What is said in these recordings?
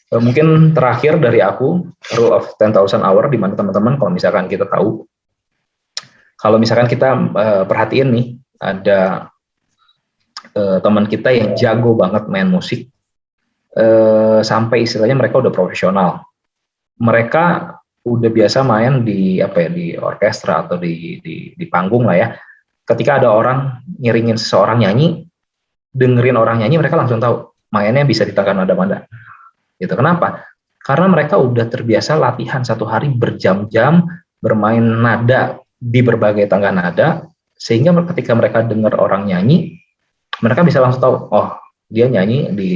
Mungkin terakhir dari aku, rule of 10,000 hour, di mana teman-teman kalau misalkan kita tahu, kalau misalkan kita perhatiin nih, ada teman kita yang jago banget main musik, sampai istilahnya mereka udah profesional. Mereka udah biasa main di apa ya, di orkestra atau di panggung lah ya. Ketika ada orang ngiringin seseorang nyanyi, dengerin orang nyanyi, mereka langsung tahu mainnya bisa di tangga nada mana. Gitu. Kenapa? Karena mereka udah terbiasa latihan satu hari berjam-jam bermain nada di berbagai tangga nada, sehingga ketika mereka dengar orang nyanyi, mereka bisa langsung tahu, oh dia nyanyi di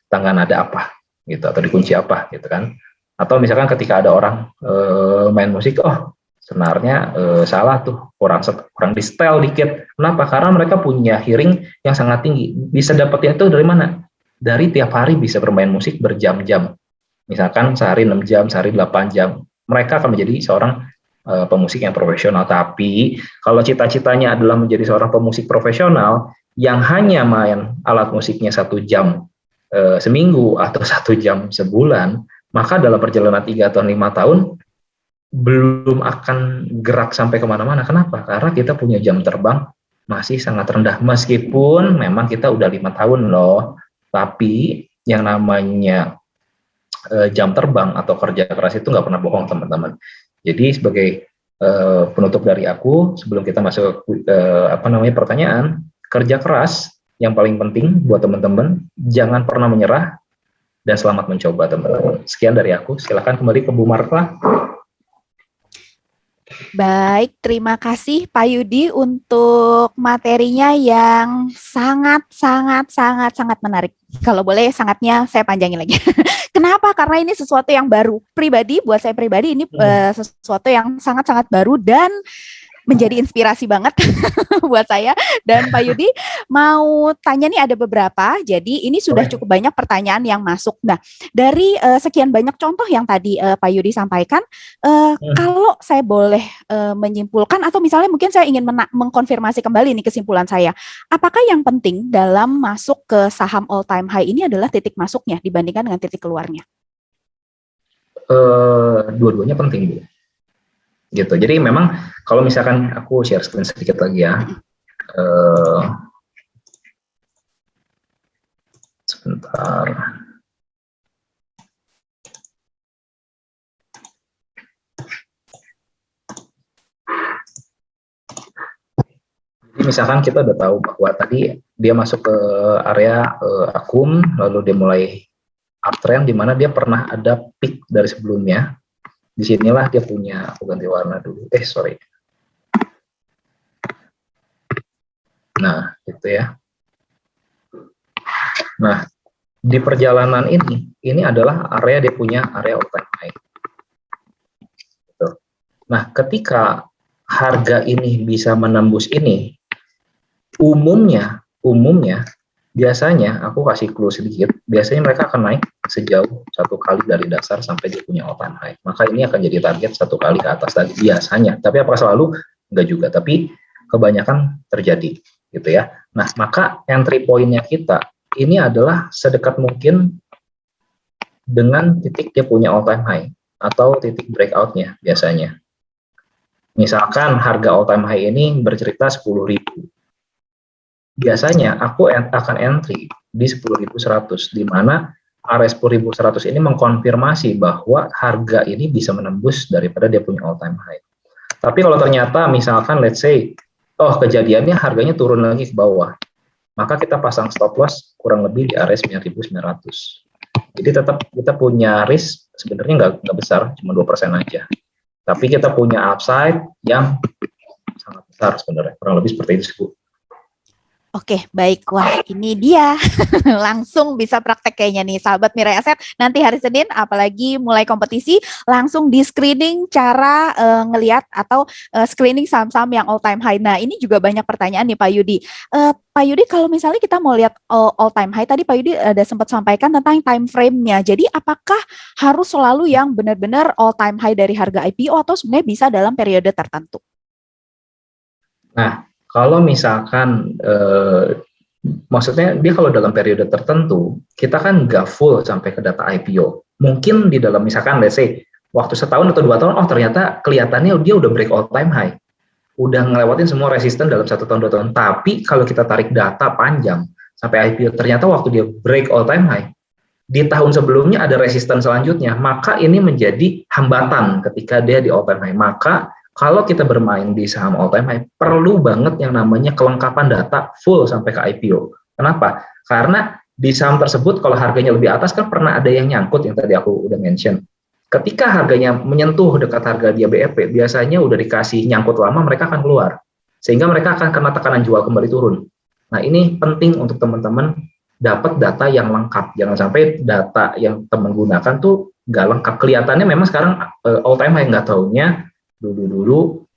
tangga nada apa, gitu, atau di kunci apa, gitu kan. Atau misalkan ketika ada orang main musik, oh senarnya salah tuh, kurang di style dikit. Kenapa? Karena mereka punya hearing yang sangat tinggi. Bisa dapetnya itu dari mana? Dari tiap hari bisa bermain musik berjam-jam. Misalkan sehari 6 jam, sehari 8 jam. Mereka akan menjadi seorang pemusik yang profesional. Tapi kalau cita-citanya adalah menjadi seorang pemusik profesional yang hanya main alat musiknya 1 jam seminggu atau 1 jam sebulan, maka dalam perjalanan 3 atau 5 tahun belum akan gerak sampai kemana-mana. Kenapa? Karena kita punya jam terbang masih sangat rendah. Meskipun memang kita udah 5 tahun loh, tapi yang namanya jam terbang atau kerja keras itu nggak pernah bohong, teman-teman. Jadi sebagai penutup dari aku, sebelum kita masuk ke pertanyaan, kerja keras yang paling penting buat teman-teman, jangan pernah menyerah, dan selamat mencoba, teman-teman. Sekian dari aku, silakan kembali ke Bu Marta. Baik, terima kasih Pak Yudi untuk materinya yang sangat menarik. Kalau boleh sangatnya saya panjangin lagi. Kenapa? Karena ini sesuatu yang baru. Buat saya pribadi ini sesuatu yang sangat baru dan menjadi inspirasi banget buat saya. Dan Pak Yudi mau tanya nih, ada beberapa. Jadi ini sudah cukup banyak pertanyaan yang masuk. Nah, dari sekian banyak contoh yang tadi Pak Yudi sampaikan, kalau saya boleh menyimpulkan, atau misalnya mungkin saya ingin mengkonfirmasi kembali nih kesimpulan saya, apakah yang penting dalam masuk ke saham all time high ini adalah titik masuknya dibandingkan dengan titik keluarnya? Dua-duanya penting, Bu. Gitu. Jadi memang kalau misalkan aku share screen sedikit lagi ya, sebentar. Jadi misalkan kita udah tahu bahwa tadi dia masuk ke area akun, lalu dia mulai uptrend, di mana dia pernah ada peak dari sebelumnya. Disinilah dia punya, aku ganti warna dulu, sorry. Nah, gitu ya. Nah, di perjalanan ini adalah area dia punya area all time high. Gitu. Nah, ketika harga ini bisa menembus ini, umumnya biasanya aku kasih clue sedikit, biasanya mereka akan naik sejauh 1 kali dari dasar sampai dia punya all time high. Maka ini akan jadi target 1 kali ke atas tadi biasanya. Tapi apakah selalu? Enggak juga, tapi kebanyakan terjadi gitu ya. Nah, maka entry point-nya kita ini adalah sedekat mungkin dengan titik dia punya all time high atau titik breakout-nya biasanya. Misalkan harga all time high ini bercerita 10.000. Biasanya aku akan entry di 10.100, di mana area 10.100 ini mengkonfirmasi bahwa harga ini bisa menembus daripada dia punya all time high. Tapi kalau ternyata misalkan let's say, kejadiannya harganya turun lagi ke bawah, maka kita pasang stop loss kurang lebih di area 9.900. Jadi tetap kita punya risk sebenarnya nggak besar, cuma 2% aja. Tapi kita punya upside yang sangat besar sebenarnya, kurang lebih seperti itu. Oke, baik. Wah, ini dia. Langsung bisa praktek kayaknya nih, sahabat Mirai Aset. Nanti hari Senin, apalagi mulai kompetisi, langsung di screening cara ngelihat atau screening saham-saham yang all time high. Nah, ini juga banyak pertanyaan nih Pak Yudi. Pak Yudi, kalau misalnya kita mau lihat all time high, tadi Pak Yudi ada sempat sampaikan tentang time frame-nya. Jadi, apakah harus selalu yang benar-benar all time high dari harga IPO atau sebenarnya bisa dalam periode tertentu? Nah, kalau misalkan maksudnya dia kalau dalam periode tertentu, kita kan nggak full sampai ke data IPO. Mungkin di dalam misalkan let's say waktu setahun atau 2 tahun, oh ternyata kelihatannya dia udah break all time high, udah ngelewatin semua resisten dalam 1 tahun 2 tahun. Tapi kalau kita tarik data panjang sampai IPO, ternyata waktu dia break all time high, di tahun sebelumnya ada resisten selanjutnya, maka ini menjadi hambatan ketika dia di all time high. Maka kalau kita bermain di saham all time high, perlu banget yang namanya kelengkapan data full sampai ke IPO. Kenapa? Karena di saham tersebut kalau harganya lebih atas kan pernah ada yang nyangkut yang tadi aku udah mention. Ketika harganya menyentuh dekat harga dia BEP, biasanya udah dikasih nyangkut lama, mereka akan keluar. Sehingga mereka akan kena tekanan jual kembali turun. Nah ini penting untuk teman-teman dapat data yang lengkap. Jangan sampai data yang teman gunakan tuh nggak lengkap. Kelihatannya memang sekarang all time high, nggak taunya dulu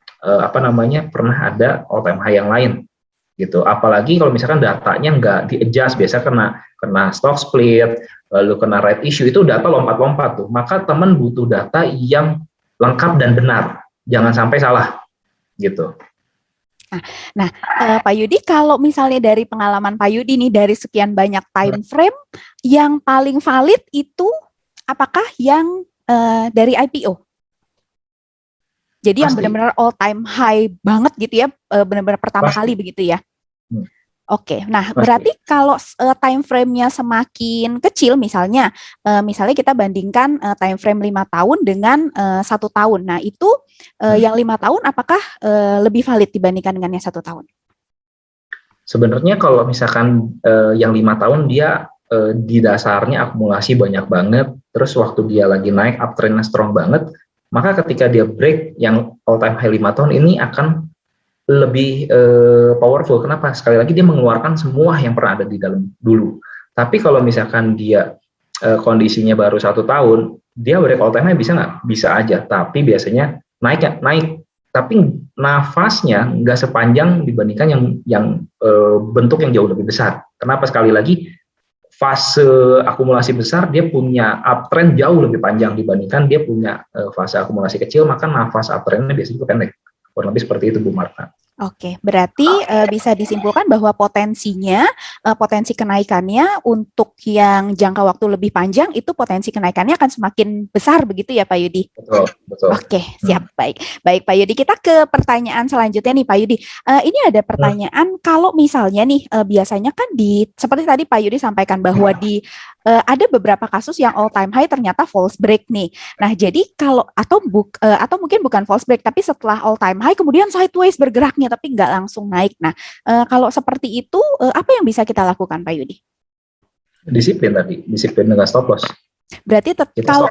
pernah ada all time high yang lain gitu. Apalagi kalau misalkan datanya nggak di-adjust, biasa kena stock split, lalu kena right issue, itu data lompat-lompat tuh. Maka teman butuh data yang lengkap dan benar, jangan sampai salah gitu. Nah, Pak Yudi, kalau misalnya dari pengalaman Pak Yudi nih, dari sekian banyak time frame, yang paling valid itu apakah yang dari IPO? Jadi pasti. Yang benar-benar all time high banget gitu ya, benar-benar pertama kali begitu ya? Oke, nah pasti. Berarti kalau time frame-nya semakin kecil, misalnya kita bandingkan time frame 5 tahun dengan 1 tahun. Nah itu yang 5 tahun apakah lebih valid dibandingkan dengan yang 1 tahun? Sebenarnya kalau misalkan yang 5 tahun dia di dasarnya akumulasi banyak banget, terus waktu dia lagi naik uptrend-nya strong banget, maka ketika dia break yang all time high 5 tahun ini akan lebih powerful. Kenapa? Sekali lagi dia mengeluarkan semua yang pernah ada di dalam dulu. Tapi kalau misalkan dia kondisinya baru 1 tahun, dia break all time high bisa nggak? Bisa aja. Tapi biasanya naik. Tapi nafasnya nggak sepanjang dibandingkan yang bentuk yang jauh lebih besar. Kenapa? Sekali lagi fase akumulasi besar dia punya uptrend jauh lebih panjang dibandingkan dia punya fase akumulasi kecil, maka nafas uptrendnya biasanya pendek. Kurang lebih seperti itu, Bu Marta. Oke, berarti bisa disimpulkan bahwa potensi kenaikannya untuk yang jangka waktu lebih panjang itu potensi kenaikannya akan semakin besar begitu ya Pak Yudi? Betul. Oke, siap. Baik Pak Yudi, kita ke pertanyaan selanjutnya nih Pak Yudi. Ini ada pertanyaan, kalau misalnya nih biasanya kan seperti tadi Pak Yudi sampaikan bahwa ada beberapa kasus yang all time high ternyata false break nih. Nah, jadi atau mungkin bukan false break, tapi setelah all time high kemudian sideways bergeraknya tapi nggak langsung naik. Nah, kalau seperti itu apa yang bisa kita lakukan Pak Yudi? Disiplin dengan stop loss. Berarti kalau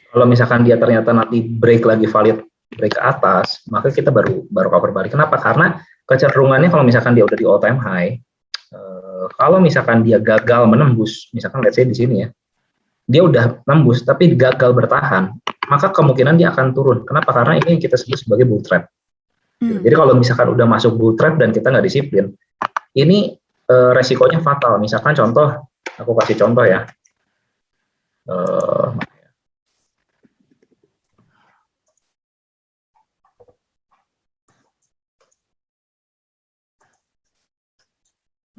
kalau misalkan dia ternyata nanti break lagi valid break ke atas, maka kita baru cover balik. Kenapa? Karena kecenderungannya kalau misalkan dia udah di all time high, kalau misalkan dia gagal menembus, misalkan let's say di sini ya, dia udah nembus tapi gagal bertahan, maka kemungkinan dia akan turun. Kenapa? Karena ini yang kita sebut sebagai bull trap. Jadi kalau misalkan udah masuk bull trap dan kita nggak disiplin, ini resikonya fatal. Misalkan contoh, aku kasih contoh ya.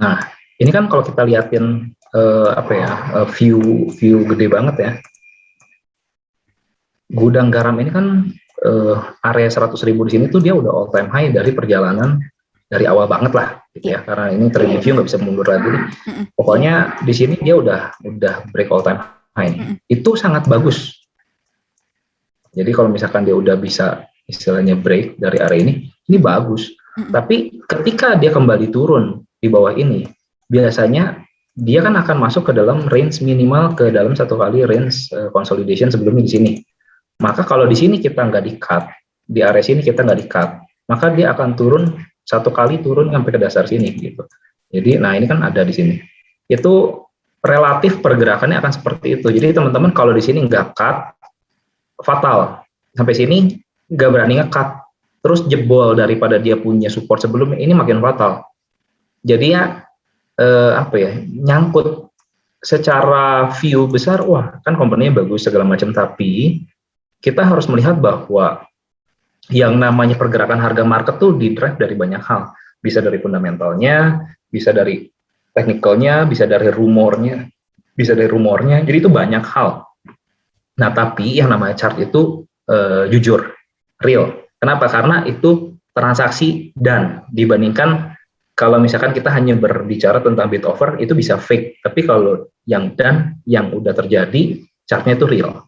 Nah, ini kan kalau kita liatin view gede banget ya. Gudang garam ini kan area 100.000 di sini tuh dia udah all time high dari perjalanan dari awal banget lah, gitu ya. Karena ini trading view nggak bisa mundur lagi. Pokoknya di sini dia udah break all time high. Itu sangat bagus. Jadi kalau misalkan dia udah bisa istilahnya break dari area ini bagus. Tapi ketika dia kembali turun di bawah ini, biasanya dia kan akan masuk ke dalam range minimal ke dalam 1 kali range consolidation sebelumnya di sini. Maka kalau di sini kita nggak di-cut, di area sini kita nggak di-cut, maka dia akan turun 1 kali turun sampai ke dasar sini gitu. Jadi, nah ini kan ada di sini. Itu relatif pergerakannya akan seperti itu. Jadi teman-teman kalau di sini nggak cut, fatal. Sampai sini nggak berani nge-cut, terus jebol daripada dia punya support sebelumnya, ini makin fatal. Jadi ya nyangkut secara view besar, wah kan komponennya bagus segala macam, tapi kita harus melihat bahwa yang namanya pergerakan harga market tuh di drive dari banyak hal. bisa dari fundamentalnya, bisa dari teknikalnya, bisa dari rumornya, jadi itu banyak hal. Nah, tapi yang namanya chart itu jujur, real. Kenapa? Karena itu transaksi dan dibandingkan kalau misalkan kita hanya berbicara tentang bid offer, itu bisa fake. Tapi kalau yang dan yang udah terjadi, chartnya itu real.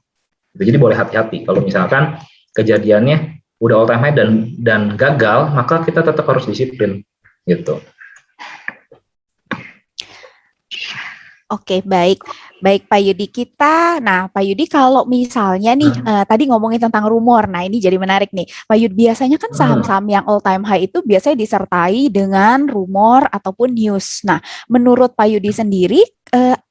Jadi boleh hati-hati. Kalau misalkan kejadiannya udah all time high dan gagal, maka kita tetap harus disiplin gitu. Oke, baik. Baik Pak Yudi kita. Nah, Pak Yudi kalau misalnya nih tadi ngomongin tentang rumor. Nah, ini jadi menarik nih. Pak Yudi biasanya kan saham-saham yang all time high itu biasanya disertai dengan rumor ataupun news. Nah, menurut Pak Yudi sendiri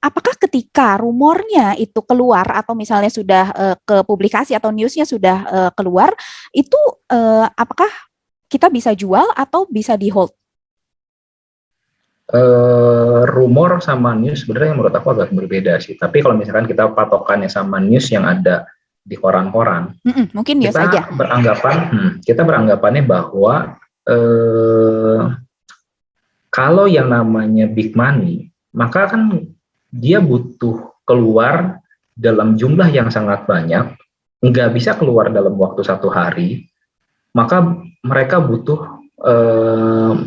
apakah ketika rumornya itu keluar atau misalnya sudah ke publikasi atau newsnya sudah keluar, itu apakah kita bisa jual atau bisa di hold? Rumor sama news sebenarnya menurut aku agak berbeda sih. Tapi kalau misalkan kita patokannya sama news yang ada di koran-koran, mungkin news aja. Kita beranggapannya bahwa kalau yang namanya big money, maka kan dia butuh keluar dalam jumlah yang sangat banyak, nggak bisa keluar dalam waktu 1 hari, maka mereka butuh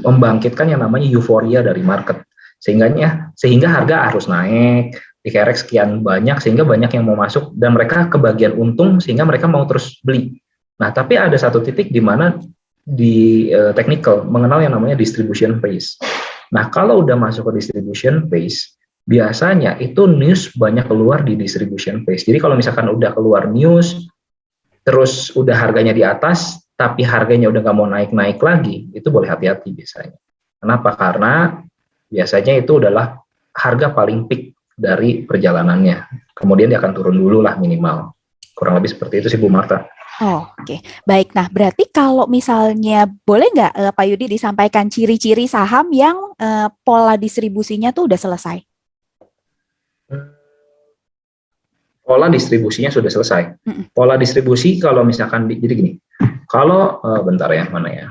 membangkitkan yang namanya euforia dari market, sehingga harga harus naik, dikerek sekian banyak sehingga banyak yang mau masuk dan mereka kebagian untung sehingga mereka mau terus beli. Nah, tapi ada satu titik di mana di technical mengenal yang namanya distribution phase. Nah, kalau udah masuk ke distribution phase, biasanya itu news banyak keluar di distribution phase. Jadi kalau misalkan udah keluar news, terus udah harganya di atas, tapi harganya udah nggak mau naik-naik lagi, itu boleh hati-hati biasanya. Kenapa? Karena biasanya itu adalah harga paling peak dari perjalanannya. Kemudian dia akan turun dulu lah minimal. Kurang lebih seperti itu sih Bu Marta. Oh, oke. Baik, nah berarti kalau misalnya boleh nggak Pak Yudi disampaikan ciri-ciri saham yang pola distribusinya tuh udah selesai? Pola distribusinya sudah selesai. Pola distribusi kalau misalkan jadi gini, kalau bentar ya, mana ya?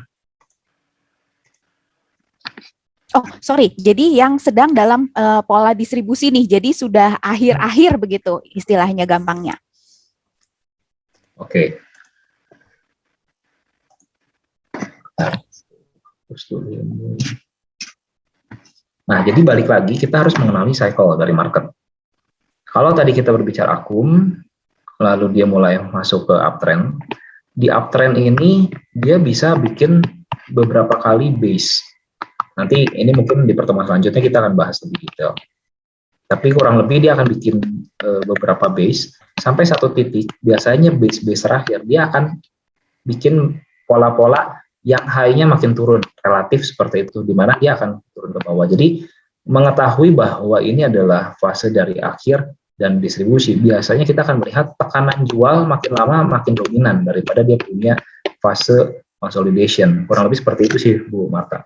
Oh, sorry. Jadi yang sedang dalam pola distribusi nih, jadi sudah akhir-akhir begitu istilahnya gampangnya. Oke. Nah, jadi balik lagi kita harus mengenali cycle dari market. Kalau tadi kita berbicara akum, lalu dia mulai masuk ke uptrend. Di uptrend ini dia bisa bikin beberapa kali base. Nanti ini mungkin di pertemuan selanjutnya kita akan bahas lebih detail. Tapi kurang lebih dia akan bikin beberapa base sampai satu titik. Biasanya base terakhir dia akan bikin pola-pola yang high-nya makin turun relatif seperti itu, di mana dia akan turun ke bawah. Jadi mengetahui bahwa ini adalah fase dari akhir dan distribusi, biasanya kita akan melihat tekanan jual makin lama makin dominan daripada dia punya fase consolidation. Kurang lebih seperti itu sih Bu Marta.